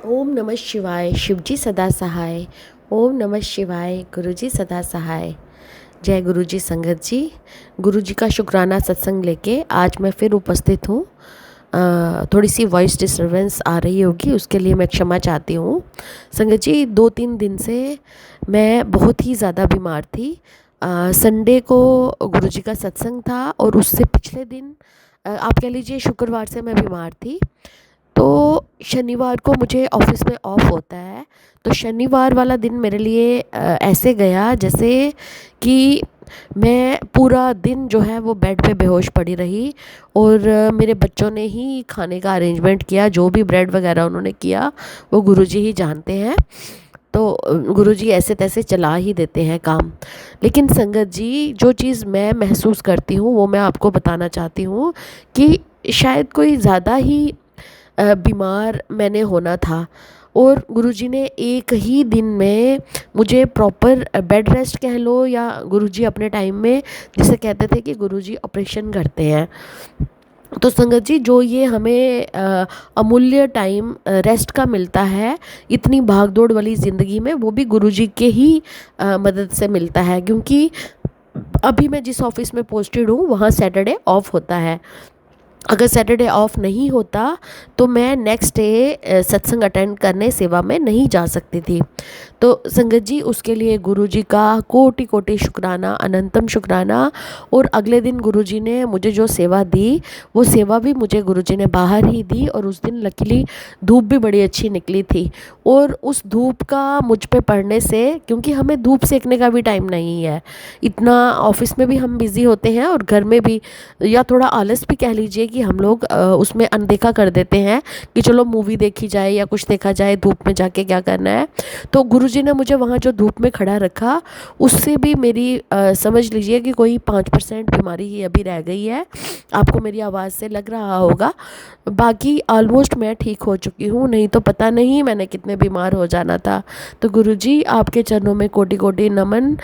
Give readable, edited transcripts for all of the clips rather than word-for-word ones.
ओम नमः शिवाय। शिवजी सदा सहाय। ओम नमः शिवाय। गुरुजी सदा सहाय। जय गुरुजी संगत जी। गुरुजी का शुक्राना सत्संग लेके आज मैं फिर उपस्थित हूँ। थोड़ी सी वॉइस डिस्टरबेंस आ रही होगी, उसके लिए मैं क्षमा चाहती हूँ। संगत जी, 2-3 दिन से मैं बहुत ही ज़्यादा बीमार थी। संडे को गुरुजी का सत्संग था और उससे पिछले दिन आप कह लीजिए शुक्रवार से मैं बीमार थी। तो शनिवार को मुझे ऑफिस में ऑफ होता है। तो शनिवार वाला दिन मेरे लिए ऐसे गया जैसे कि मैं पूरा दिन जो है वो बेड पे बेहोश पड़ी रही। और मेरे बच्चों ने ही खाने का अरेंजमेंट किया, जो भी ब्रेड वगैरह उन्होंने किया वो गुरुजी ही जानते हैं। तो गुरुजी ऐसे तैसे चला ही देते हैं काम। लेकिन संगत जी, जो चीज़ मैं महसूस करती हूँ वो मैं आपको बताना चाहती हूँ कि शायद कोई ज़्यादा ही बीमार मैंने होना था। और गुरुजी ने एक ही दिन में मुझे प्रॉपर बेड रेस्ट कह लो, या गुरुजी अपने टाइम में जिसे कहते थे कि गुरुजी ऑपरेशन करते हैं। तो संगत जी, जो ये हमें अमूल्य टाइम रेस्ट का मिलता है इतनी भाग दौड़ वाली ज़िंदगी में, वो भी गुरुजी के ही मदद से मिलता है। क्योंकि अभी मैं जिस ऑफिस में पोस्टेड हूँ वहाँ सैटरडे ऑफ होता है। अगर सैटरडे ऑफ नहीं होता तो मैं नेक्स्ट डे सत्संग अटेंड करने सेवा में नहीं जा सकती थी। तो संगत जी, उसके लिए गुरुजी का कोटि कोटि शुक्राना, अनंतम शुक्राना। और अगले दिन गुरुजी ने मुझे जो सेवा दी वो सेवा भी मुझे गुरुजी ने बाहर ही दी। और उस दिन लकीली धूप भी बड़ी अच्छी निकली थी। और उस धूप का मुझ पे पड़ने से, क्योंकि हमें धूप सेकने का भी टाइम नहीं है, इतना ऑफिस में भी हम बिज़ी होते हैं और घर में भी, या थोड़ा आलस भी कह लीजिए कि हम लोग उसमें अनदेखा कर देते हैं कि चलो मूवी देखी जाए या कुछ देखा जाए, धूप में जाके क्या करना है। तो गुरुजी ने मुझे वहाँ जो धूप में खड़ा रखा, उससे भी मेरी समझ लीजिए कि कोई 5% बीमारी ही अभी रह गई है। आपको मेरी आवाज़ से लग रहा होगा, बाकी ऑलमोस्ट मैं ठीक हो चुकी हूँ, नहीं तो पता नहीं मैंने कितने बीमार हो जाना था। तो गुरुजी, आपके चरणों में कोटि कोटि नमन।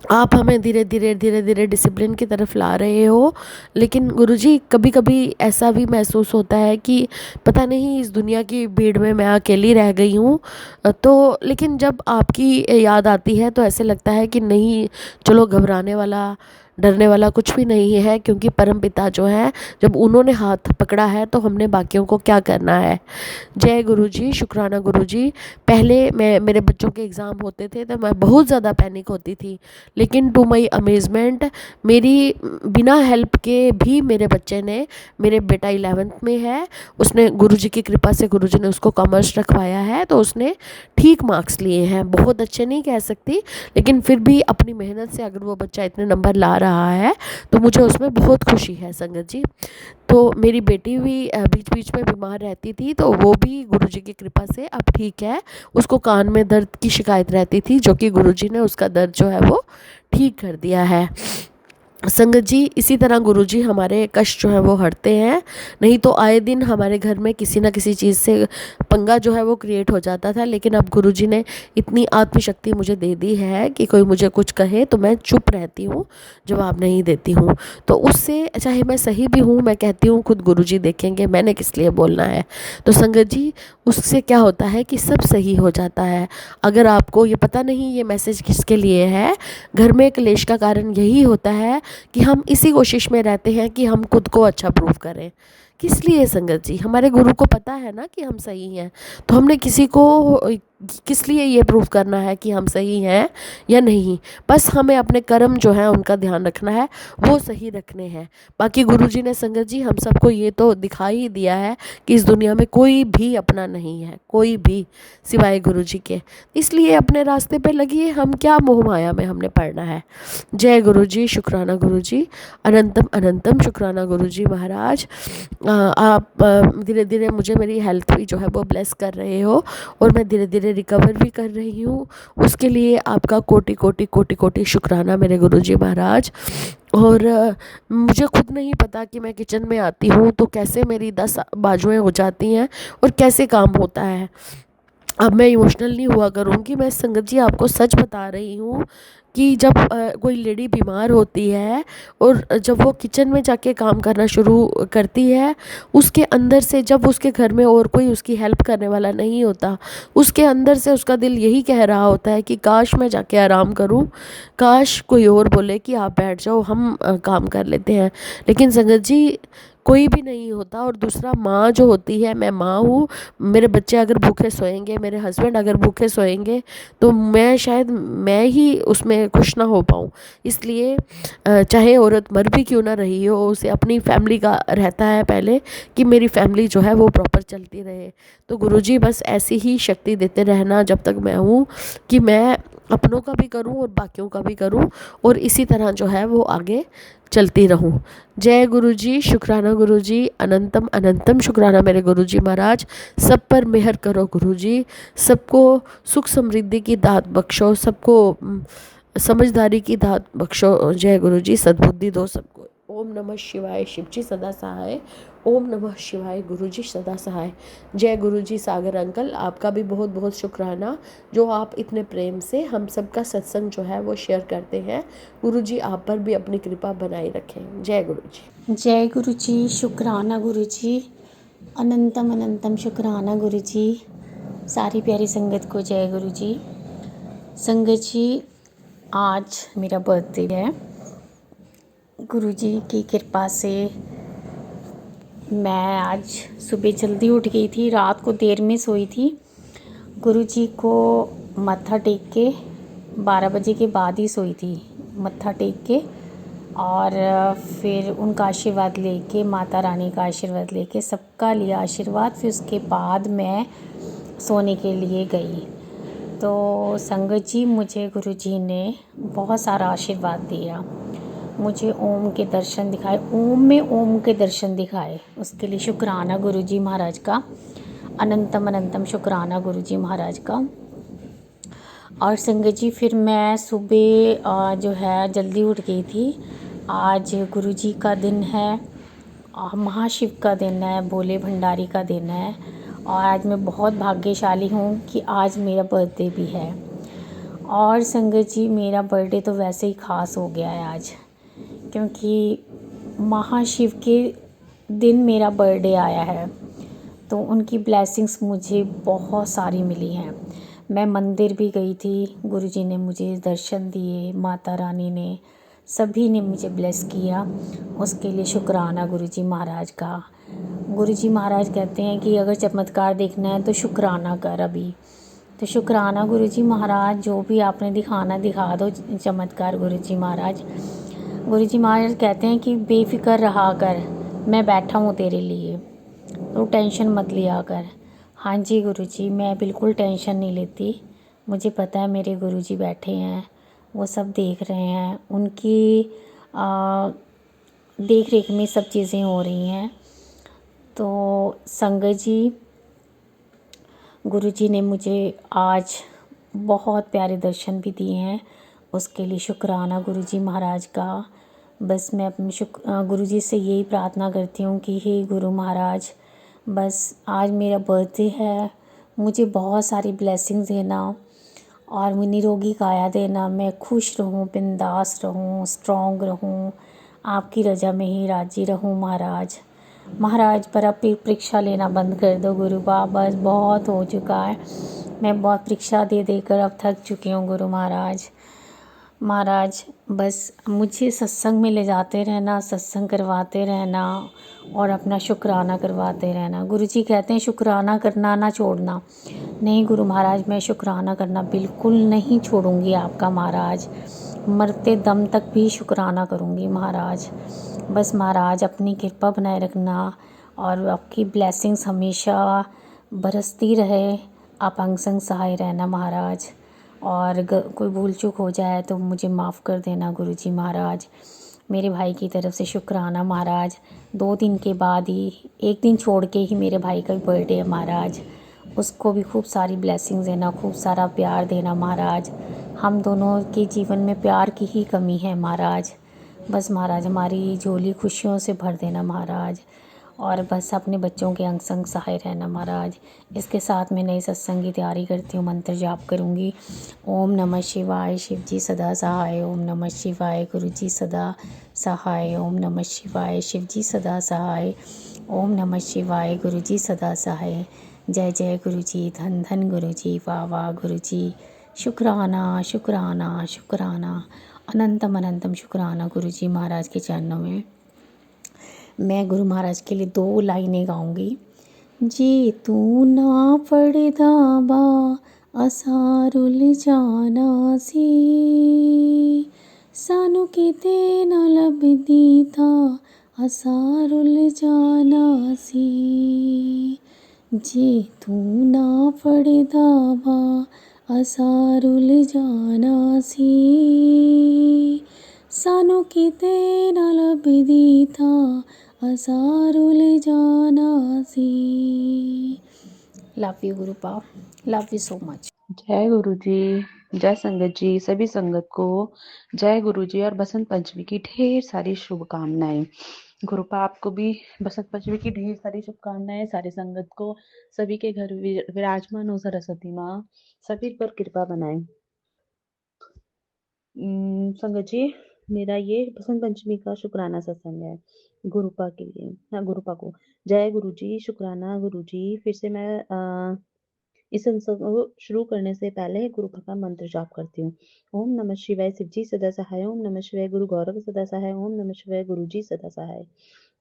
आप हमें धीरे धीरे डिसिप्लिन की तरफ ला रहे हो। लेकिन गुरुजी, कभी कभी ऐसा भी महसूस होता है कि पता नहीं इस दुनिया की भीड़ में मैं अकेली रह गई हूँ। तो लेकिन जब आपकी याद आती है तो ऐसे लगता है कि नहीं, चलो घबराने वाला डरने वाला कुछ भी नहीं है, क्योंकि परमपिता जो है, जब उन्होंने हाथ पकड़ा है तो हमने बाकियों को क्या करना है। जय गुरुजी, शुक्राना गुरुजी। पहले मेरे बच्चों के एग्ज़ाम होते थे तो मैं बहुत ज़्यादा पैनिक होती थी। लेकिन टू माई अमेजमेंट, मेरी बिना हेल्प के भी मेरे बच्चे ने, मेरे बेटा 11th में है, उसने गुरुजी की कृपा से, गुरुजी ने उसको कॉमर्स रखवाया है तो उसने ठीक मार्क्स लिए हैं। बहुत अच्छे नहीं कह सकती, लेकिन फिर भी अपनी मेहनत से अगर वो बच्चा इतने नंबर ला रहा है तो मुझे उसमें बहुत खुशी है संगत जी। तो मेरी बेटी भी बीच बीच में बीमार रहती थी, तो वो भी गुरुजी की कृपा से अब ठीक है। उसको कान में दर्द की शिकायत रहती थी, जो कि गुरुजी ने उसका दर्द जो है वो ठीक कर दिया है। संगत जी, इसी तरह गुरुजी हमारे कष्ट जो है वो हरते हैं। नहीं तो आए दिन हमारे घर में किसी ना किसी चीज़ से पंगा जो है वो क्रिएट हो जाता था। लेकिन अब गुरुजी ने इतनी आत्मशक्ति मुझे दे दी है कि कोई मुझे कुछ कहे तो मैं चुप रहती हूँ, जवाब नहीं देती हूँ। तो उससे, चाहे मैं सही भी हूँ, मैं कहती हूँ खुद गुरुजी देखेंगे, मैंने किस लिए बोलना है। तो संगत जी, उससे क्या होता है कि सब सही हो जाता है। अगर आपको ये पता नहीं ये मैसेज किसके लिए है, घर में क्लेश का कारण यही होता है कि हम इसी कोशिश में रहते हैं कि हम खुद को अच्छा प्रूव करें। किस लिए संगत जी? हमारे गुरु को पता है ना कि हम सही हैं, तो हमने किसी को किस लिए ये प्रूव करना है कि हम सही हैं या नहीं। बस हमें अपने कर्म जो है उनका ध्यान रखना है, वो सही रखने हैं। बाकी गुरुजी ने संगत जी हम सबको ये तो दिखा ही दिया है कि इस दुनिया में कोई भी अपना नहीं है, कोई भी, सिवाय गुरुजी के। इसलिए अपने रास्ते पे लगिए, हम क्या मोह माया में हमने पड़ना है। जय गुरुजी, शुक्राना गुरुजी, अनंतम अनंतम शुक्राना गुरुजी महाराज। आप धीरे धीरे मुझे मेरी हेल्थ भी जो है वो ब्लेस कर रहे हो और मैं धीरे धीरे रिकवर भी कर रही हूँ। उसके लिए आपका कोटि कोटि कोटि कोटि शुक्राना मेरे गुरुजी महाराज। और मुझे खुद नहीं पता कि मैं किचन में आती हूँ तो कैसे मेरी 10 बाजुएं हो जाती हैं और कैसे काम होता है। अब मैं इमोशनल नहीं हुआ करूँगी। मैं संगत जी आपको सच बता रही हूँ कि जब कोई लेडी बीमार होती है और जब वो किचन में जाके काम करना शुरू करती है, उसके अंदर से, जब उसके घर में और कोई उसकी हेल्प करने वाला नहीं होता, उसके अंदर से उसका दिल यही कह रहा होता है कि काश मैं जाके आराम करूं, काश कोई और बोले कि आप बैठ जाओ, हम काम कर लेते हैं। लेकिन संगत जी, कोई भी नहीं होता। और दूसरा, माँ जो होती है, मैं माँ हूँ, मेरे बच्चे अगर भूखे सोएंगे, मेरे हस्बैंड अगर भूखे सोएंगे, तो मैं शायद मैं ही उसमें खुश ना हो पाऊँ। इसलिए चाहे औरत मर भी क्यों ना रही हो, उसे अपनी फैमिली का रहता है पहले कि मेरी फैमिली जो है वो प्रॉपर चलती रहे। तो गुरुजी बस ऐसी ही शक्ति देते रहना जब तक मैं हूँ, कि मैं अपनों का भी करूँ और बाकियों का भी करूँ, और इसी तरह जो है वो आगे चलती रहूं। जय गुरुजी, शुक्राना गुरुजी, अनंतम अनंतम शुक्राना मेरे गुरुजी महाराज। सब पर मेहर करो गुरुजी, सबको सुख समृद्धि की दात बख्शो, सबको समझदारी की दात बख्शो। जय गुरुजी, सद्बुद्धि दो सबको। ओम नमः शिवाय, शिवजी सदा सहाय। ओम नमः शिवाय, गुरुजी सदा सहाय। जय गुरुजी सागर अंकल, आपका भी बहुत बहुत शुक्राना, जो आप इतने प्रेम से हम सबका सत्संग जो है वो शेयर करते हैं। गुरुजी आप पर भी अपनी कृपा बनाए रखें। जय गुरुजी। जय गुरु जी, शुक्राना गुरु जी, अनंतम अनंतम शुक्राना गुरु जी। सारी प्यारी संगत को जय गुरु जी। संगत जी, आज मेरा बर्थडे है। गुरु जी की कृपा से मैं आज सुबह जल्दी उठ गई थी, रात को देर में सोई थी। गुरु जी को मत्था टेक के 12 बजे के बाद ही सोई थी, मत्था टेक के, और फिर उनका आशीर्वाद लेके, माता रानी का आशीर्वाद लेके, सबका लिया आशीर्वाद। फिर उसके बाद मैं सोने के लिए गई। तो संगत जी, मुझे गुरु जी ने बहुत सारा आशीर्वाद दिया, मुझे ओम के दर्शन दिखाए, ओम में ओम के दर्शन दिखाए। उसके लिए शुक्राना गुरु जी महाराज का, अनंतम अनंतम शुक्राना गुरु जी महाराज का। और संगत जी, फिर मैं सुबह जो है जल्दी उठ गई थी। आज गुरु जी का दिन है, महाशिव का दिन है, भोले भंडारी का दिन है। और आज मैं बहुत भाग्यशाली हूँ कि आज मेरा बर्थडे भी है। और संगत जी, मेरा बर्थडे तो वैसे ही ख़ास हो गया है आज, क्योंकि महाशिव के दिन मेरा बर्थडे आया है। तो उनकी ब्लेसिंग्स मुझे बहुत सारी मिली हैं। मैं मंदिर भी गई थी, गुरुजी ने मुझे दर्शन दिए, माता रानी ने, सभी ने मुझे ब्लेस किया। उसके लिए शुक्राना गुरुजी महाराज का। गुरुजी महाराज कहते हैं कि अगर चमत्कार देखना है तो शुक्राना कर अभी। तो शुक्राना गुरुजी महाराज, जो भी आपने दिखाना दिखा दो चमत्कार गुरुजी महाराज। गुरुजी महाराज कहते हैं कि बेफिक्र रहा कर, मैं बैठा हूँ तेरे लिए, तो टेंशन मत लिया कर। हाँ जी गुरुजी, मैं बिल्कुल टेंशन नहीं लेती। मुझे पता है मेरे गुरुजी बैठे हैं, वो सब देख रहे हैं, उनकी देख रेख में सब चीज़ें हो रही हैं। तो संगत जी, गुरुजी ने मुझे आज बहुत प्यारे दर्शन भी दिए हैं, उसके लिए शुक्राना गुरुजी महाराज का। बस मैं अपने गुरुजी से यही प्रार्थना करती हूँ कि हे गुरु महाराज, बस आज मेरा बर्थडे है, मुझे बहुत सारी ब्लेसिंग्स देना और निरोगी काया देना, मैं खुश रहूँ, बिंदास रहूँ, स्ट्रॉन्ग रहूँ, आपकी रज़ा में ही राजी रहूँ महाराज। महाराज, पर अब परीक्षा लेना बंद कर दो गुरु बा, बस बहुत हो चुका है, मैं बहुत परीक्षा दे देकर अब थक चुकी हूँ गुरु महाराज। महाराज, बस मुझे सत्संग में ले जाते रहना, सत्संग करवाते रहना और अपना शुक्राना करवाते रहना। गुरुजी कहते हैं शुक्राना करना ना छोड़ना। नहीं गुरु महाराज, मैं शुक्राना करना बिल्कुल नहीं छोड़ूंगी आपका महाराज, मरते दम तक भी शुक्राना करूंगी महाराज। बस महाराज, अपनी कृपा बनाए रखना और आपकी ब्लेसिंग्स हमेशा बरसती रहे, आप अंग संग सहाय रहना महाराज। और कोई भूल चूक हो जाए तो मुझे माफ़ कर देना गुरुजी महाराज। मेरे भाई की तरफ से शुक्राना महाराज। 2 दिन के बाद ही, 1 दिन छोड़ के ही मेरे भाई का बर्थडे है महाराज, उसको भी खूब सारी ब्लेसिंग्स देना, खूब सारा प्यार देना महाराज। हम दोनों के जीवन में प्यार की ही कमी है महाराज। बस महाराज, हमारी झोली खुशियों से भर देना महाराज। और बस अपने बच्चों के अंग संग सहाय रहना महाराज। इसके साथ मैं नई सत्संग की तैयारी करती हूँ, मंत्र जाप करूँगी। ओम नमः शिवाय, शिव जी सदा सहाय। ओम नमः शिवाय, गुरु जी सदा सहाय। ओम नमः शिवाय, शिव जी सदा सहाय। ओम नमः शिवाय, गुरु जी सदा सहाय। जय जय गुरु जी, धन धन गुरु जी, वाह वाह गुरु जी। शुक्राना शुक्राना शुक्राना, अनंतम अनंतम शुक्राना गुरु जी महाराज के चरणों में। मैं गुरु महाराज के लिए 2 लाइनें गाऊंगी। जे तू ना पढ़दा बा असारुल जाना सी, सानू किते ना लभदी था असारुल जाना सी। जे तू ना पढ़दा बा असारुल जाना सी, सानू किते ना लभदी था असारुल जाना सी। लव यू गुरुपा, लव यू सो मच। जय गुरु जी, जय संगत जी, सभी संगत को जय गुरु जी और बसंत पंचमी की ढेर सारी शुभकामनाएं। गुरुपा आपको भी बसंत पंचमी की ढेर सारी शुभकामनाएं। सारी संगत को, सभी के घर विराजमान हो सरस्वती माँ, सभी पर कृपा बनाए। संगत जी, मेरा ये बसंत पंचमी का शुक्राना सत्संग है गुरुपा के लिए। हाँ, गुरुपा को जय गुरु जी, शुक्राना गुरु जी। फिर से मैं इस संसद को शुरू करने से पहले गुरुपा का मंत्र जाप करती हूँ। ओम नमः शिवाय, शिव जी सदा सहाय। ओम नमः शिवाय, गुरु गौरव सदा सहाय। ओम नमः शिवाय, गुरु जी सदा सहाय।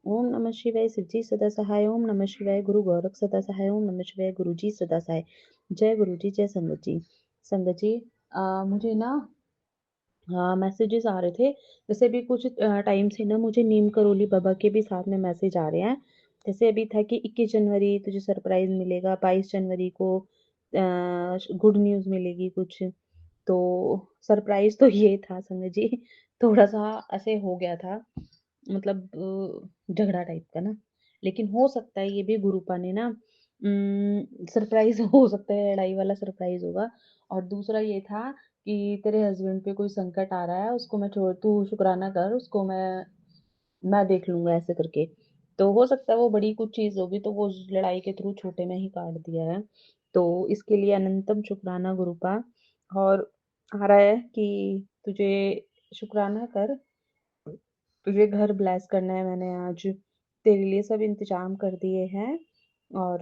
ओम नमः शिवाय, शिव जी सदा सहाय। ओम नमः शिवाय, गुरु गौरव सदा सहाय। ओम नमः शिवाय, गुरु जी सदा सहाय। जय गुरु जी, जय संगत जी। संगत जी, मुझे ना मैसेजेस आ रहे थे। जैसे अभी कुछ टाइम से ना मुझे नीम करोली बाबा के भी साथ में मैसेज आ रहे हैं। जैसे अभी था कि 21 जनवरी तुझे सरप्राइज मिलेगा, 22 जनवरी को गुड न्यूज़ मिलेगी कुछ। तो सरप्राइज तो ये था संगत जी, थोड़ा सा ऐसे हो गया था, मतलब झगड़ा टाइप का ना। लेकिन हो सकता है ये भी गुरुपा ने ना सरप्राइज हो सकता है, लड़ाई वाला सरप्राइज होगा। और दूसरा ये था कि तेरे हस्बैंड पे कोई संकट आ रहा है, उसको मैं छोड़, तू शुक्राना कर, उसको मैं देख लूंगा ऐसे करके। तो हो सकता है वो बड़ी कुछ चीज होगी, तो वो उस लड़ाई के थ्रू छोटे में ही काट दिया है। तो इसके लिए अनंतम शुक्राना गुरुपा। और आ रहा है कि तुझे शुक्राना कर, तुझे घर ब्लेस करना है, मैंने आज तेरे लिए सब इंतजाम कर दिए हैं। और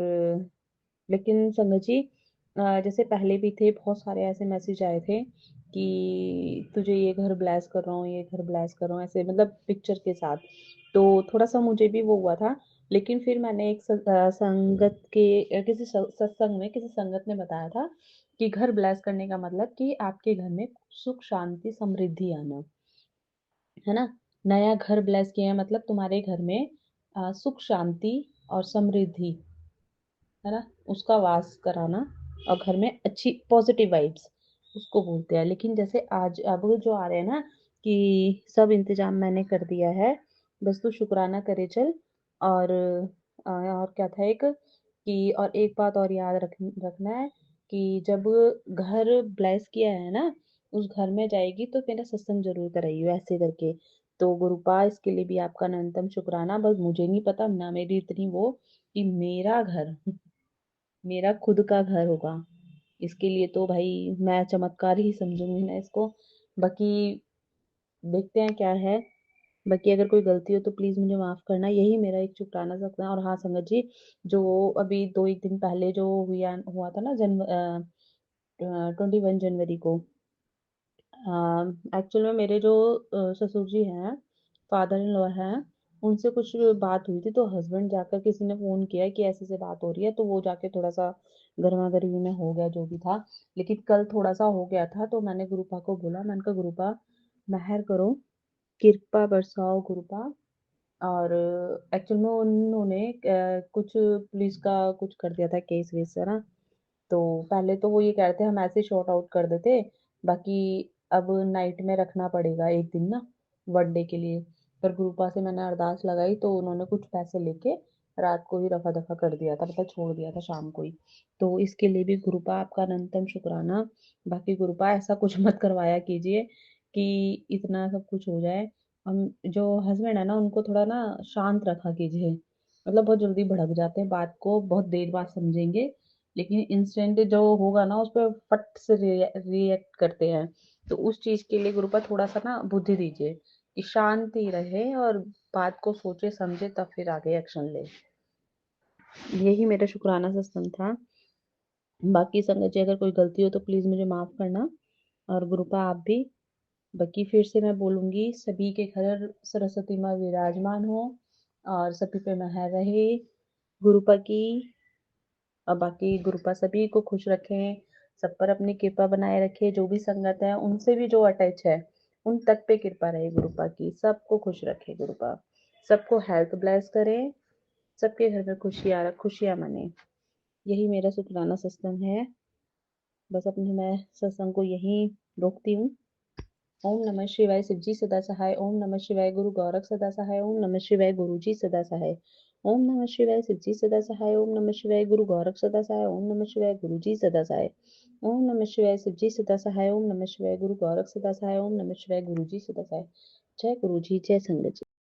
लेकिन संगत जी, जैसे पहले भी थे बहुत सारे ऐसे मैसेज आए थे कि तुझे ये घर ब्लेस कर रहा हूँ, ये घर ब्लेस कर रहा हूँ, ऐसे मतलब पिक्चर के साथ। तो थोड़ा सा मुझे भी वो हुआ था। लेकिन फिर मैंने एक संगत के किसी सत्संग में किसी संगत ने बताया था कि घर ब्लेस करने का मतलब कि आपके घर में सुख शांति समृद्धि आना, है ना। नया घर ब्लेस किया है मतलब तुम्हारे घर में सुख शांति और समृद्धि, है ना, उसका वास कराना। और घर में अच्छी पॉजिटिव वाइब्स उसको बोलते हैं। लेकिन जैसे आज अब जो आ रहे हैं ना कि सब इंतजाम मैंने कर दिया है, बस तू शुक्राना करे चल। और और क्या था एक कि, और एक बात और याद रखना है कि जब घर ब्लेस किया है ना, उस घर में जाएगी तो मेरा सत्संग जरूर कराइयो ऐसे करके। तो गुरुपा, इसके लिए भी आपका अनंतम शुक्राना। बस मुझे नहीं पता ना मेरी इतनी वो कि मेरा घर मेरा खुद का घर होगा, इसके लिए तो भाई मैं चमत्कार ही समझूंगी ना इसको। बाकी देखते हैं क्या है। बाकी अगर कोई गलती हो तो प्लीज मुझे माफ करना, यही मेरा एक शुक्राना सकता है। और हाँ संगत जी, जो अभी 2 एक दिन पहले जो हुआ था ना, 21 जनवरी को, एक्चुअल में मेरे जो ससुर जी हैं, फादर इन लॉ हैं, उनसे कुछ बात हुई थी। तो हस्बैंड जाकर किसी ने फोन किया कि ऐसे से बात हो रही है, तो वो जाके थोड़ा सा गर्मा गर्मी में हो गया जो भी था। लेकिन कल थोड़ा सा हो गया था, तो मैंने गुरुपा को बोला, मैंने कहा गुरुपा मेहर करो, कृपा बरसाओ गुरुपा। और एक्चुअल में उन्होंने कुछ पुलिस का कुछ कर दिया था केस वेस, है ना। तो पहले तो वो ये कह रहे थे हम ऐसे शॉर्ट आउट कर देते, बाकी अब नाइट में रखना पड़ेगा एक दिन ना, डे के लिए। पर गुरुपा से मैंने अरदास लगाई तो उन्होंने कुछ पैसे लेके रात को ही रफा दफा कर दिया था, मतलब छोड़ दिया था शाम को ही। तो इसके लिए भी गुरुपा आपका अनंतम शुक्राना। बाकी गुरुपा ऐसा कुछ मत करवाया कीजिए कि इतना सब कुछ हो जाए। हम जो हस्बैंड है ना, उनको थोड़ा ना शांत रखा कीजिए, मतलब बहुत जल्दी भड़क जाते हैं, बात को बहुत देर बाद समझेंगे, लेकिन इंस्टेंट जो होगा ना उस पर फट से रिएक्ट करते हैं। तो उस चीज के लिए गुरुपा थोड़ा सा ना बुद्धि दीजिए कि शांति रहे और बात को सोचे समझे तब फिर आगे एक्शन ले। यही मेरा शुक्राना सत्संग था। बाकी संगत जी अगर कोई गलती हो तो प्लीज मुझे माफ करना, और गुरुपा आप भी। बाकी फिर से मैं बोलूंगी, सभी के घर सरस्वती माँ विराजमान हो और सभी पे मेहर रहे गुरुपा की। और बाकी गुरुपा सभी को खुश रखें, सब पर अपनी कृपा बनाए रखे। जो भी संगत है उनसे भी जो अटैच है उन तक पे कृपा रहे गुरुपा की। सबको खुश रखे गुरुपा, सबको हेल्थ ब्लेस करें, सबके घर में खुशियां मने। यही मेरा शुक्राना सत्संग है। बस अपने मैं सत्संग को यहीं रोकती हूँ। ओम नमः शिवाय। शिवजी सदा सहाय। ओम नमः शिवाय। गुरु गौरख सदा सहाय। ओम नमः शिवाय। गुरु जी सदा सहाय। ओम नमः शिवाय। शिवजी सदा सहाय। ओम नमः शिवाय। गुरु गौरख सदा सहाय। ओम नमः शिवाय। गुरु जी सदा सहाय। ओम नमः शिवाय। शिवजी सदा सहाय। ओम नमः शिवाय। गुरु गौरख सदा सहाय। ओम नमः शिवाय। गुरु जी सदा सहाय। जय गुरु जी, जय संगत जी।